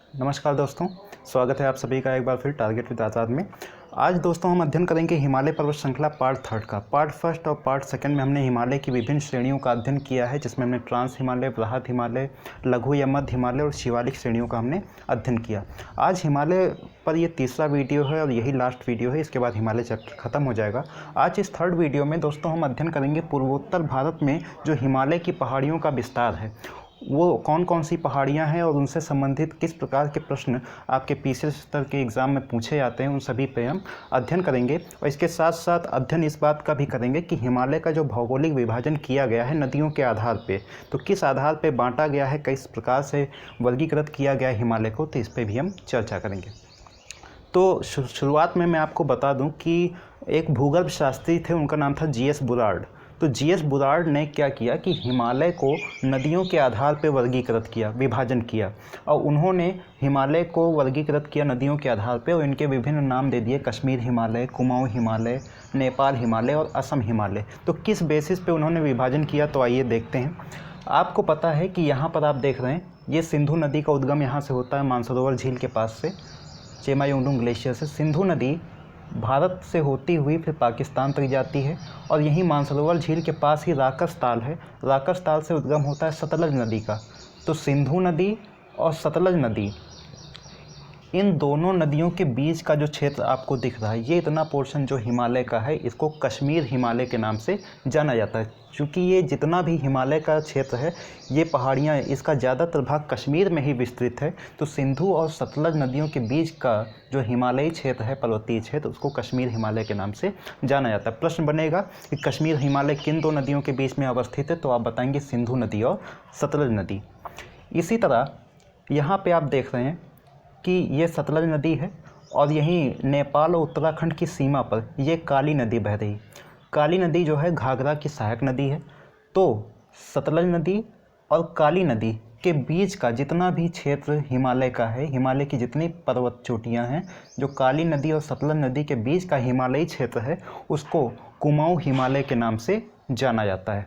नमस्कार दोस्तों, स्वागत है आप सभी का एक बार फिर टारगेट विद आज़ाद में। आज दोस्तों हम अध्ययन करेंगे हिमालय पर्वत श्रृंखला पार्ट 3 का। पार्ट फर्स्ट और पार्ट सेकंड में हमने हिमालय की विभिन्न श्रेणियों का अध्ययन किया है, जिसमें हमने ट्रांस हिमालय, बृहद हिमालय, लघु या मध्य हिमालय और शिवालिक श्रेणियों का हमने अध्ययन किया। आज हिमालय पर ये तीसरा वीडियो है और यही लास्ट वीडियो है, इसके बाद हिमालय चैप्टर खत्म हो जाएगा। आज इस थर्ड वीडियो में दोस्तों हम अध्ययन करेंगे पूर्वोत्तर भारत में जो हिमालय की पहाड़ियों का विस्तार है, वो कौन कौन सी पहाड़ियाँ हैं और उनसे संबंधित किस प्रकार के प्रश्न आपके पीसीएस स्तर के एग्ज़ाम में पूछे जाते हैं, उन सभी पे हम अध्ययन करेंगे। और इसके साथ साथ अध्ययन इस बात का भी करेंगे कि हिमालय का जो भौगोलिक विभाजन किया गया है नदियों के आधार पे, तो किस आधार पे बांटा गया है, किस प्रकार से वर्गीकृत किया गया है हिमालय को, तो इस पर भी हम चर्चा करेंगे। तो शुरुआत में मैं आपको बता दूं कि एक भूगर्भ शास्त्री थे, उनका नाम था जीएस बुलार्ड। तो जीएस बुलार्ड ने क्या किया कि हिमालय को नदियों के आधार पर वर्गीकृत किया, विभाजन किया, और उन्होंने हिमालय को वर्गीकृत किया नदियों के आधार पर और इनके विभिन्न नाम दे दिए, कश्मीर हिमालय, कुमाऊं हिमालय, नेपाल हिमालय और असम हिमालय। तो किस बेसिस पे उन्होंने विभाजन किया, तो आइए देखते हैं। आपको पता है कि यहाँ पर आप देख रहे हैं, ये सिंधु नदी का उद्गम यहाँ से होता है, मानसरोवर झील के पास से, चेमायुंडुंग ग्लेशियर से। सिंधु नदी भारत से होती हुई फिर पाकिस्तान तक जाती है और यहीं मानसरोवर झील के पास ही राकस ताल है। राकस ताल से उद्गम होता है सतलज नदी का। तो सिंधु नदी और सतलज नदी, इन दोनों नदियों के बीच का जो क्षेत्र आपको दिख रहा है, ये इतना पोर्शन जो हिमालय का है, इसको कश्मीर हिमालय के नाम से जाना जाता है। क्योंकि ये जितना भी हिमालय का क्षेत्र है, ये पहाड़ियाँ, इसका ज़्यादातर भाग कश्मीर में ही विस्तृत है। तो सिंधु और सतलज नदियों के बीच का जो हिमालयी क्षेत्र है, पर्वतीय क्षेत्र, उसको कश्मीर हिमालय के नाम से जाना जाता है। प्रश्न बनेगा कि कश्मीर हिमालय किन दो नदियों के बीच में अवस्थित है, तो आप बताएंगे सिंधु नदी और सतलज नदी। इसी तरह यहाँ पर आप देख रहे हैं कि ये सतलज नदी है और यहीं नेपाल और उत्तराखंड की सीमा पर ये काली नदी बह रही। काली नदी जो है घाघरा की सहायक नदी है। तो सतलज नदी और काली नदी के बीच का जितना भी क्षेत्र हिमालय का है, हिमालय की जितनी पर्वत चोटियाँ हैं, जो काली नदी और सतलज नदी के बीच का हिमालयी क्षेत्र है, उसको कुमाऊं हिमालय के नाम से जाना जाता है।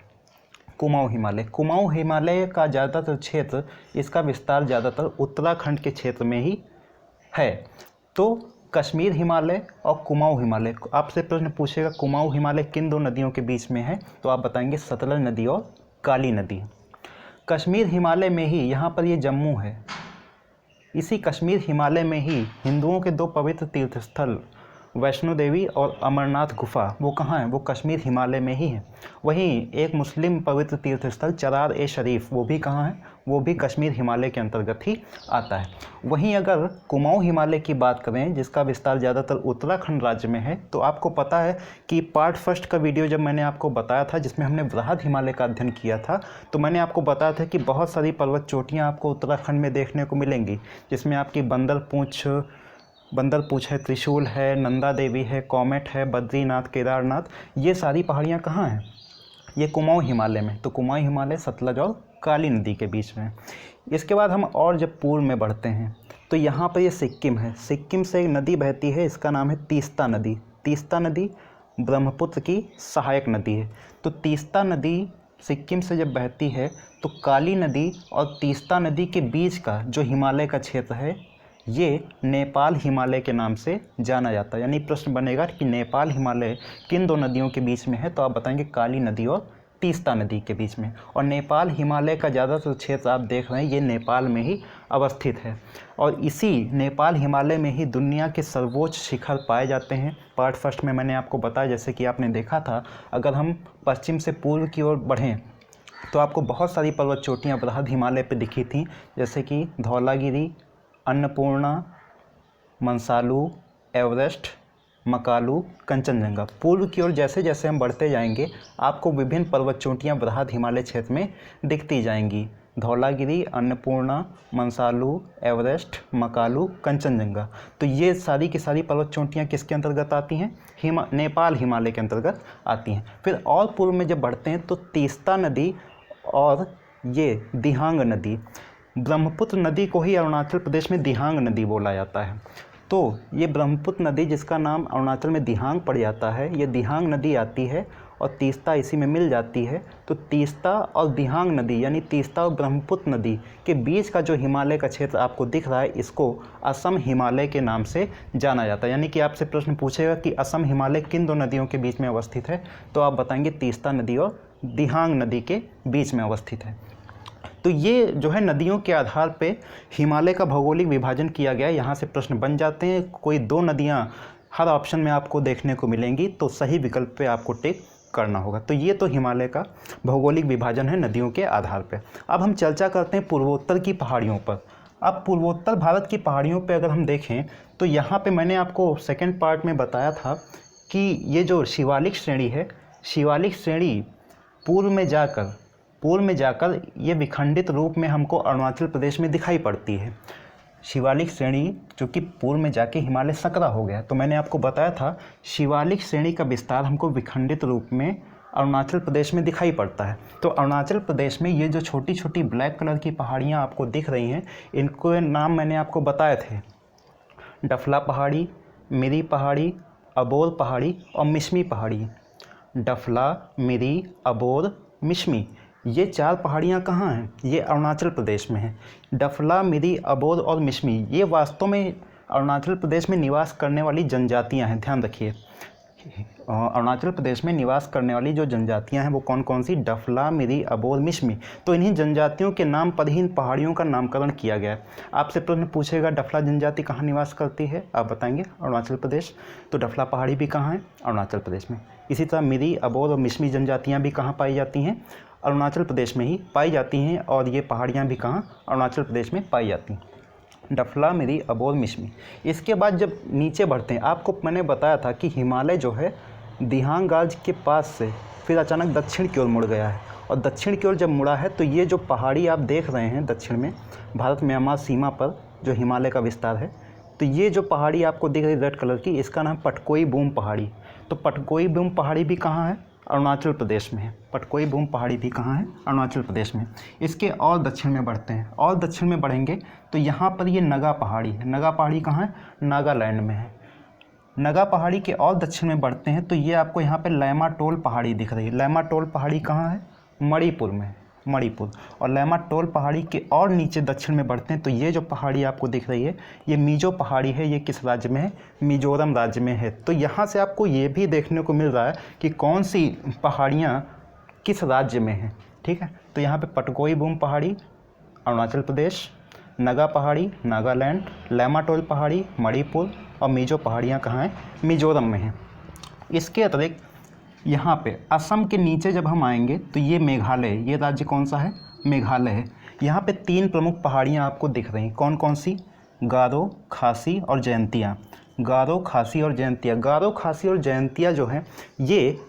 कुमाऊं हिमालय का ज़्यादातर क्षेत्र, इसका विस्तार ज़्यादातर उत्तराखंड के क्षेत्र में ही है। तो कश्मीर हिमालय और कुमाऊं हिमालय, आपसे प्रश्न पूछेगा कुमाऊं हिमालय किन दो नदियों के बीच में है, तो आप बताएंगे सतलज नदी और काली नदी। कश्मीर हिमालय में ही, यहाँ पर ये जम्मू है, इसी कश्मीर हिमालय में ही हिंदुओं के दो पवित्र तीर्थस्थल वैष्णो देवी और अमरनाथ गुफा, वो कहाँ है, वो कश्मीर हिमालय में ही है। वहीं एक मुस्लिम पवित्र तीर्थस्थल चरार ए शरीफ, वो भी कहाँ है, वो भी कश्मीर हिमालय के अंतर्गत ही आता है। वहीं अगर कुमाऊं हिमालय की बात करें, जिसका विस्तार ज़्यादातर उत्तराखंड राज्य में है, तो आपको पता है कि पार्ट फर्स्ट का वीडियो जब मैंने आपको बताया था, जिसमें हमने बृहद हिमालय का अध्ययन किया था, तो मैंने आपको बताया था कि बहुत सारी पर्वत चोटियाँ आपको उत्तराखंड में देखने को मिलेंगी, जिसमें आपकी बंदर पूछ है, त्रिशूल है, नंदा देवी है, कॉमेट है, बद्रीनाथ, केदारनाथ, ये सारी पहाड़ियाँ कहाँ हैं, ये कुमाऊं हिमालय में। तो कुमाऊं हिमालय सतलज और काली नदी के बीच में। इसके बाद हम और जब पूर्व में बढ़ते हैं, तो यहाँ पर ये सिक्किम है। सिक्किम से एक नदी बहती है, इसका नाम है तीस्ता नदी। तीस्ता नदी ब्रह्मपुत्र की सहायक नदी है। तो तीस्ता नदी सिक्किम से जब बहती है, तो काली नदी और तीस्ता नदी के बीच का जो हिमालय का क्षेत्र है, ये नेपाल हिमालय के नाम से जाना जाता है। यानी प्रश्न बनेगा कि नेपाल हिमालय किन दो नदियों के बीच में है, तो आप बताएंगे काली नदी और तीस्ता नदी के बीच में। और नेपाल हिमालय का ज़्यादातर क्षेत्र आप देख रहे हैं, ये नेपाल में ही अवस्थित है। और इसी नेपाल हिमालय में ही दुनिया के सर्वोच्च शिखर पाए जाते हैं। पार्ट फर्स्ट में मैंने आपको बताया, जैसे कि आपने देखा था, अगर हम पश्चिम से पूर्व की ओर बढ़ें तो आपको बहुत सारी पर्वत चोटियाँ बृहद हिमालय पर दिखी थी, जैसे कि धौलागिरी, अन्नपूर्णा, मंसालू, एवरेस्ट, मकालू, कंचनजंगा। पूर्व की ओर जैसे जैसे हम बढ़ते जाएंगे, आपको विभिन्न पर्वत चोटियाँ बृहद हिमालय क्षेत्र में दिखती जाएंगी। धौलागिरी, अन्नपूर्णा, मंसालू, एवरेस्ट, मकालू, कंचनजंगा। तो ये सारी की सारी पर्वत चोटियाँ किसके अंतर्गत आती हैं, नेपाल हिमालय के अंतर्गत आती हैं। फिर और पूर्व में जब बढ़ते हैं, तो तीस्ता नदी और ये दिहांग नदी, ब्रह्मपुत्र नदी को ही अरुणाचल प्रदेश में दिहांग नदी बोला जाता है। तो ये ब्रह्मपुत्र नदी, जिसका नाम अरुणाचल में दिहांग पड़ जाता है, ये दिहांग नदी आती है और तीस्ता इसी में मिल जाती है, तो तीस्ता और दिहांग नदी यानी तीस्ता और ब्रह्मपुत्र नदी के बीच का जो हिमालय का क्षेत्र आपको दिख रहा है, इसको असम हिमालय के नाम से जाना जाता है। यानी कि आपसे प्रश्न पूछेगा कि असम हिमालय किन दो नदियों के बीच में अवस्थित है, तो आप बताएंगे तीस्ता नदी और दिहांग नदी के बीच में अवस्थित है। तो ये जो है नदियों के आधार पे हिमालय का भौगोलिक विभाजन किया गया है। यहाँ से प्रश्न बन जाते हैं, कोई दो नदियाँ हर ऑप्शन में आपको देखने को मिलेंगी, तो सही विकल्प पे आपको टिक करना होगा। तो ये तो हिमालय का भौगोलिक विभाजन है नदियों के आधार पे। अब हम चर्चा करते हैं पूर्वोत्तर की पहाड़ियों पर। अब पूर्वोत्तर भारत की पहाड़ियों पे अगर हम देखें तो यहाँ पे मैंने आपको सेकंड पार्ट में बताया था कि ये जो शिवालिक श्रेणी है, शिवालिक श्रेणी पूर्व में जाकर ये विखंडित रूप में हमको अरुणाचल प्रदेश में दिखाई पड़ती है। शिवालिक श्रेणी जो कि पूर्व में जाके हिमालय सकरा हो गया, तो मैंने आपको बताया था शिवालिक श्रेणी का विस्तार हमको विखंडित रूप में अरुणाचल प्रदेश में दिखाई पड़ता है। तो अरुणाचल प्रदेश में ये जो छोटी छोटी ब्लैक कलर की पहाड़ियाँ आपको दिख रही हैं, इनको नाम मैंने आपको बताए थे, डफला पहाड़ी, मिरी पहाड़ी, अबोर पहाड़ी और मिश्मी पहाड़ी। डफला, मिरी, अबोर, मिश्मी, ये चार पहाड़ियाँ कहाँ हैं? ये अरुणाचल प्रदेश में हैं। डफला, मिरी, अबोर और मिश्मी ये वास्तव में अरुणाचल प्रदेश में निवास करने वाली जनजातियाँ हैं। ध्यान रखिए, अरुणाचल प्रदेश में निवास करने वाली जो जनजातियाँ हैं वो कौन कौन सी? डफला, मिरी, अबोर, मिश्मी। तो इन्हीं जनजातियों के नाम पर ही इन पहाड़ियों का नामकरण किया गया है। आपसे प्रश्न पूछेगा डफला जनजाति कहाँ निवास करती है, आप बताएंगे अरुणाचल प्रदेश। तो डफला पहाड़ी भी कहाँ है? अरुणाचल प्रदेश में। इसी तरह मिरी, अबोर और मिश्मी जनजातियाँ भी कहाँ पाई जाती हैं? अरुणाचल प्रदेश में ही पाई जाती हैं। और ये पहाड़ियाँ भी कहाँ? अरुणाचल प्रदेश में पाई जाती हैं। डफला, मिरी, अबोर, मिश्मी। इसके बाद जब नीचे बढ़ते हैं, आपको मैंने बताया था कि हिमालय जो है दिहांग गाज के पास से फिर अचानक दक्षिण की ओर मुड़ गया है, और दक्षिण की ओर जब मुड़ा है तो ये जो पहाड़ी आप देख रहे हैं दक्षिण में भारत म्यांमार सीमा पर जो हिमालय का विस्तार है, तो ये जो पहाड़ी आपको दिख रही है रेड कलर की, इसका नाम पटकोई बूम पहाड़ी। तो पटकोई बूम पहाड़ी भी कहाँ है? अरुणाचल प्रदेश में है। पटकोई बूम पहाड़ी भी कहाँ है? अरुणाचल प्रदेश में। इसके और दक्षिण में बढ़ते हैं, और दक्षिण में बढ़ेंगे तो यहाँ पर ये नगा पहाड़ी है। नगा पहाड़ी कहाँ है? नागालैंड में है। नगा पहाड़ी के और दक्षिण में बढ़ते हैं तो ये आपको यहाँ पे लैमा टोल पहाड़ी दिख रही है। लैमा टोल पहाड़ी कहाँ है? मणिपुर में, मणिपुर। और लैमा टोल पहाड़ी के और नीचे दक्षिण में बढ़ते हैं तो ये जो पहाड़ी आपको दिख रही है ये मिजो पहाड़ी है। ये किस राज्य में है? मिजोरम राज्य में है। तो यहाँ से आपको ये भी देखने को मिल रहा है कि कौन सी पहाड़ियाँ किस राज्य में हैं। ठीक है, तो यहाँ पे पटकोई बूम पहाड़ी अरुणाचल प्रदेश, नगा पहाड़ी नागालैंड, लैमा टोल पहाड़ी मणिपुर और मिजो पहाड़ियाँ कहाँ हैं? मिजोरम में हैं। इसके अतिरिक्त यहाँ पे असम के नीचे जब हम आएंगे तो ये मेघालय, ये राज्य कौन सा है? मेघालय है। यहाँ पे तीन प्रमुख पहाड़ियाँ आपको दिख रही हैं, कौन कौन सी? गारो, खासी और जयंतिया। गारो, खासी और जयंतिया। गारो, खासी और जयंतिया जो हैं ये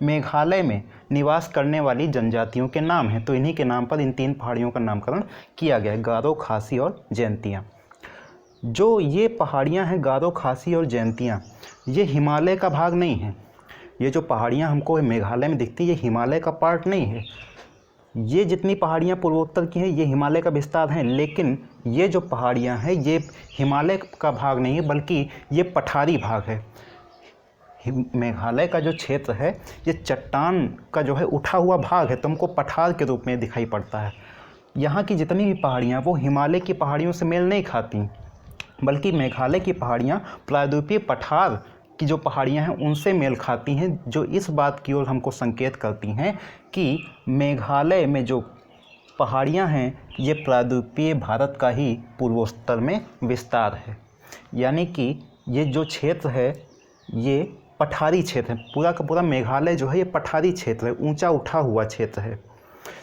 मेघालय में निवास करने वाली जनजातियों के नाम हैं। तो इन्हीं के नाम पर इन तीन पहाड़ियों का नामकरण किया गया है, गारो, खासी और जयंतिया। जो ये पहाड़ियाँ हैं गारो, खासी और जयंतिया, ये हिमालय का भाग नहीं है। ये जो पहाड़ियाँ हमको मेघालय में दिखती है ये हिमालय का पार्ट नहीं है। ये जितनी पहाड़ियाँ पूर्वोत्तर की हैं ये हिमालय का विस्तार हैं, लेकिन ये जो पहाड़ियाँ हैं ये हिमालय का भाग नहीं है बल्कि ये पठारी भाग है। मेघालय का जो क्षेत्र है ये चट्टान का जो है उठा हुआ भाग है, तो हमको पठार के रूप में दिखाई पड़ता है। यहाँ की जितनी भी पहाड़ियाँ वो हिमालय की पहाड़ियों से मेल नहीं खाती, बल्कि मेघालय की पहाड़ियाँ प्रायद्वीपीय पठार की जो पहाड़ियाँ हैं उनसे मेल खाती हैं, जो इस बात की ओर हमको संकेत करती हैं कि मेघालय में जो पहाड़ियाँ हैं ये प्रायद्वीपीय भारत का ही पूर्वोत्तर में विस्तार है। यानी कि ये जो क्षेत्र है ये पठारी क्षेत्र है। पूरा का पूरा मेघालय जो है ये पठारी क्षेत्र है, ऊंचा उठा हुआ क्षेत्र है।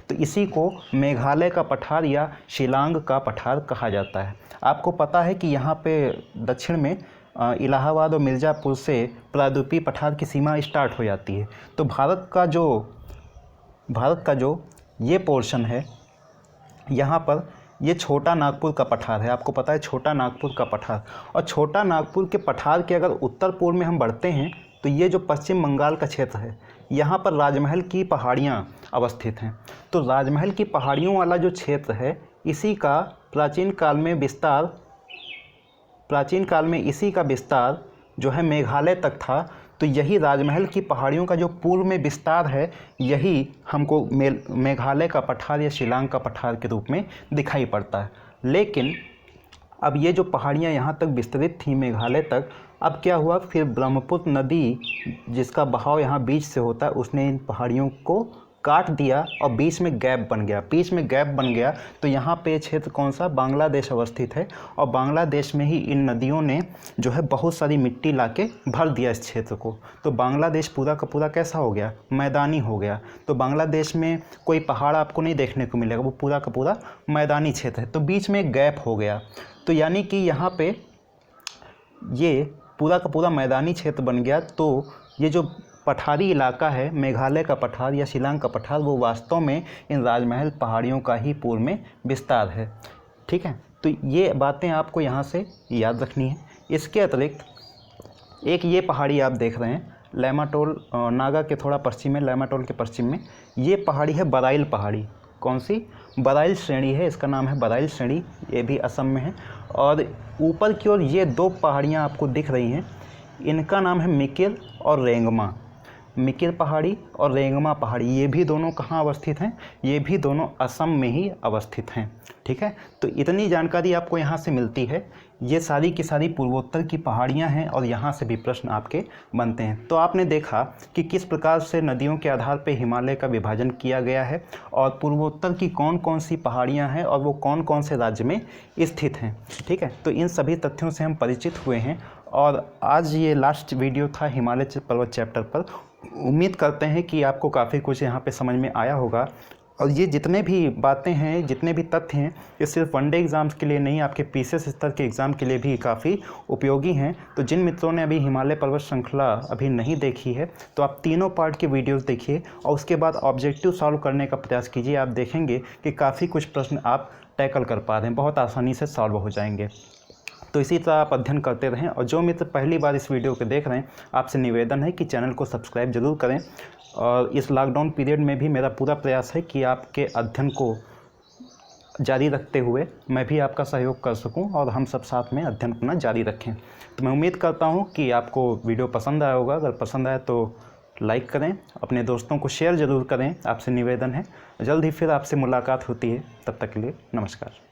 तो इसी को मेघालय का पठार या शिलांग का पठार कहा जाता है। आपको पता है कि यहाँ पे दक्षिण में इलाहाबाद और मिर्ज़ापुर से प्रायद्वीपीय पठार की सीमा स्टार्ट हो जाती है। तो भारत का जो ये पोर्शन है यहाँ पर ये छोटा नागपुर का पठार है। आपको पता है छोटा नागपुर का पठार, और छोटा नागपुर के पठार के अगर उत्तर पूर्व में हम बढ़ते हैं तो ये जो पश्चिम बंगाल का क्षेत्र है यहाँ पर राजमहल की पहाड़ियाँ अवस्थित हैं। तो राजमहल की पहाड़ियों वाला जो क्षेत्र है इसी का प्राचीन काल में इसी का विस्तार जो है मेघालय तक था। तो यही राजमहल की पहाड़ियों का जो पूर्व में विस्तार है, यही हमको मेघालय का पठार या शिलांग का पठार के रूप में दिखाई पड़ता है। लेकिन अब ये जो पहाड़ियाँ यहाँ तक विस्तृत थी मेघालय तक, अब क्या हुआ, फिर ब्रह्मपुत्र नदी जिसका बहाव यहाँ बीच से होता है, उसने इन पहाड़ियों को काट दिया और बीच में गैप बन गया। तो यहाँ पे क्षेत्र कौन सा, बांग्लादेश अवस्थित है, और बांग्लादेश में ही इन नदियों ने जो है बहुत सारी मिट्टी लाके भर दिया इस क्षेत्र को। तो बांग्लादेश पूरा का पूरा कैसा हो गया, मैदानी हो गया। तो बांग्लादेश में कोई पहाड़ आपको नहीं देखने को मिलेगा, वो पूरा का पूरा मैदानी क्षेत्र है। तो बीच में एक गैप हो गया, तो यानी कि यहाँ पे ये पूरा का पूरा मैदानी क्षेत्र बन गया। तो ये जो पठारी इलाका है, मेघालय का पठार या शिलांग का पठार, वो वास्तव में इन राजमहल पहाड़ियों का ही पूर्व में विस्तार है। ठीक है, तो ये बातें आपको यहाँ से याद रखनी है। इसके अतिरिक्त एक ये पहाड़ी आप देख रहे हैं, लैमाटोल, नागा के थोड़ा पश्चिम में, लैमाटोल के पश्चिम में ये पहाड़ी है बराइल पहाड़ी। कौन सी, बराइल श्रेणी है, इसका नाम है बराइल श्रेणी, ये भी असम में है। और ऊपर की ओर ये दो पहाड़ियाँ आपको दिख रही हैं, इनका नाम है मिकिर और रेंगमा। मिकिर पहाड़ी और रेंगमा पहाड़ी, ये भी दोनों कहाँ अवस्थित हैं, ये भी दोनों असम में ही अवस्थित हैं। ठीक है, तो इतनी जानकारी आपको यहाँ से मिलती है। ये सारी की सारी पूर्वोत्तर की पहाड़ियाँ हैं और यहाँ से भी प्रश्न आपके बनते हैं। तो आपने देखा कि किस प्रकार से नदियों के आधार पर हिमालय का विभाजन किया गया है और पूर्वोत्तर की कौन कौन सी पहाड़ियाँ हैं और वो कौन कौन से राज्य में स्थित हैं। ठीक है, तो इन सभी तथ्यों से हम परिचित हुए हैं और आज ये लास्ट वीडियो था हिमालय पर्वत चैप्टर पर। उम्मीद करते हैं कि आपको काफ़ी कुछ यहाँ पे समझ में आया होगा। और ये जितने भी बातें हैं, जितने भी तथ्य हैं, ये सिर्फ वनडे एग्ज़ाम्स के लिए नहीं, आपके पीसीएस स्तर के एग्ज़ाम के लिए भी काफ़ी उपयोगी हैं। तो जिन मित्रों ने अभी हिमालय पर्वत श्रृंखला अभी नहीं देखी है, तो आप तीनों पार्ट के वीडियोस देखिए और उसके बाद ऑब्जेक्टिव सॉल्व करने का प्रयास कीजिए। आप देखेंगे कि काफ़ी कुछ प्रश्न आप टैकल कर पा रहे हैं, बहुत आसानी से सॉल्व हो जाएंगे। तो इसी तरह आप अध्ययन करते रहें। और जो मित्र पहली बार इस वीडियो को देख रहे हैं, आपसे निवेदन है कि चैनल को सब्सक्राइब जरूर करें। और इस लॉकडाउन पीरियड में भी मेरा पूरा प्रयास है कि आपके अध्ययन को जारी रखते हुए मैं भी आपका सहयोग कर सकूं और हम सब साथ में अध्ययन करना जारी रखें। तो मैं उम्मीद करता हूं कि आपको वीडियो पसंद आया होगा। अगर पसंद आए तो लाइक करें, अपने दोस्तों को शेयर ज़रूर करें, आपसे निवेदन है। जल्द ही फिर आपसे मुलाकात होती है, तब तक के लिए नमस्कार।